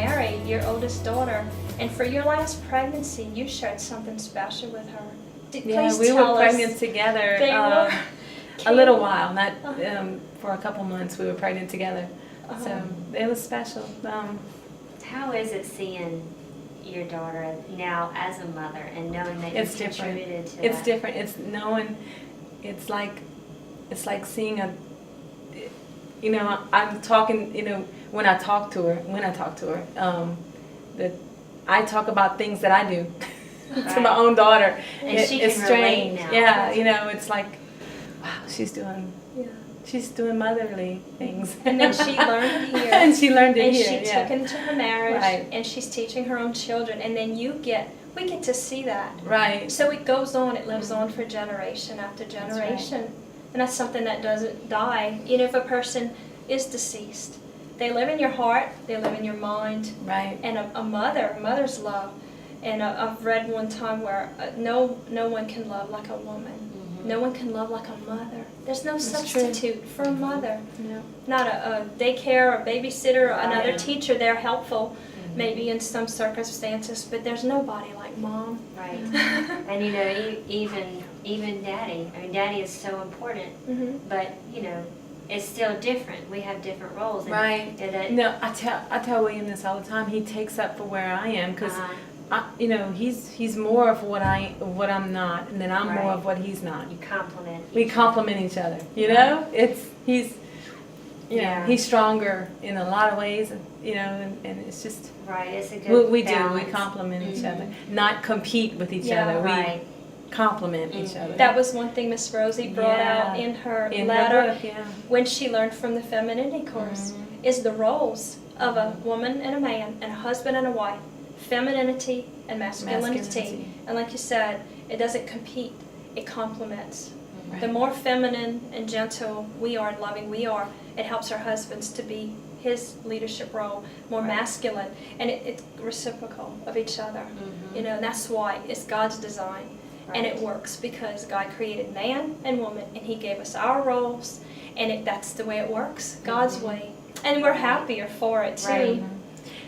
marry your oldest daughter, and for your last pregnancy, you shared something special with her. Yeah, Please we tell were us. pregnant together They a little were- while, not for a couple months. We were pregnant together, so it was special. How is it seeing your daughter now as a mother and knowing that It's you different. contributed to It's that? different. It's knowing. It's like seeing a. You know, I'm talking. You know, when I talk to her, that I talk about things that I do to my Right. own daughter. And she it's can strange. relate now. Yeah, you know, it's like, wow, she's doing Yeah. motherly things. And then she learned it here. And she learned it And here. she yeah. took into her marriage, Right. and she's teaching her own children. And then we get to see that. Right. So it goes on, it lives on for generation after generation. And that's something that doesn't die. You know, if a person is deceased, they live in your heart, they live in your mind. Right. And a mother's love. And I've read one time where no one can love like a woman. No one can love like a mother. There's no substitute for a mother. Yeah. Not a daycare or babysitter or another Right. teacher. They're helpful maybe in some circumstances, but there's nobody like mom. Right. And you know, even daddy. I mean, daddy is so important, but you know, it's still different. We have different roles. And, Right. and that, No, I tell William this all the time. He takes up for where I am because, you know, he's more of what I'm not, and then I'm more Right. of what he's not. you compliment. We complement each other. You know, he's Yeah. he's stronger in a lot of ways, you know, and it's just Right. It's a good we balance. complement each other, not compete with each Yeah. other. We Right. complement each other. That was one thing Miss Rosie brought Yeah. out in her in letter her book, yeah. when she learned from the femininity course is the roles of a woman and a man and a husband and a wife, femininity and masculinity. Masculinity. And like you said, it doesn't compete, it complements. Right. The more feminine and gentle we are and loving we are, it helps our husbands to be his leadership role, more masculine, and it's reciprocal of each other. You know, and that's why it's God's design. And it Right. works because God created man and woman, and He gave us our roles, and that's the way it works, God's way. And we're happier for it too. Right.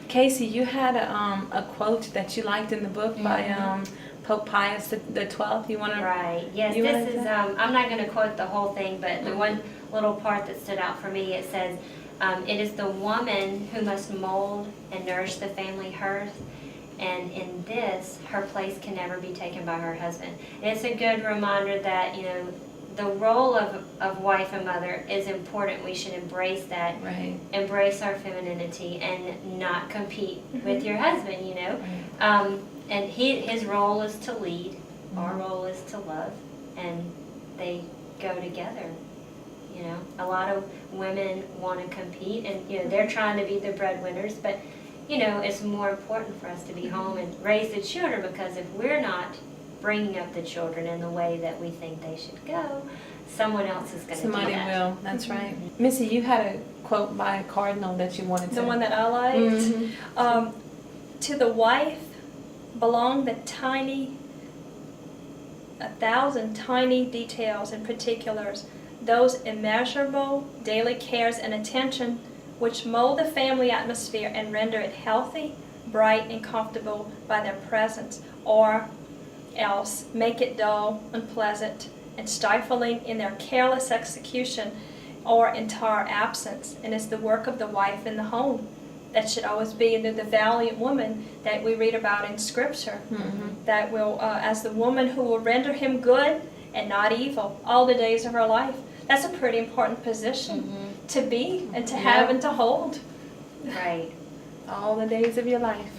Casey, you had a quote that you liked in the book by Pope Pius the 12th. You want to? Right. Yes. You This wanna is. say? I'm not going to quote the whole thing, but the one little part that stood out for me. It says, "It is the woman who must mold and nourish the family hearth, and in this, her place can never be taken by her husband." And it's a good reminder that the role of wife and mother is important. We should embrace that. Right. Embrace our femininity and not compete with your husband. And his role is to lead, our role is to love, and they go together. A lot of women want to compete, and they're trying to be the breadwinners, but it's more important for us to be home and raise the children, because if we're not bringing up the children in the way that we think they should go, someone else is going to do Somebody that. will. That's right. Missy, you had a quote by a cardinal that you wanted to. The one that I liked. Mhm. To the wife belong the 1,000 tiny details and particulars, those immeasurable daily cares and attention which mold the family atmosphere and render it healthy, bright, and comfortable by their presence, or else make it dull, unpleasant, and stifling in their careless execution or entire absence. And it's the work of the wife in the home that should always be the valiant woman that we read about in Scripture, that will, as the woman who will render him good and not evil all the days of her life. That's a pretty important position to be and to have and to hold. Right. All the days of your life.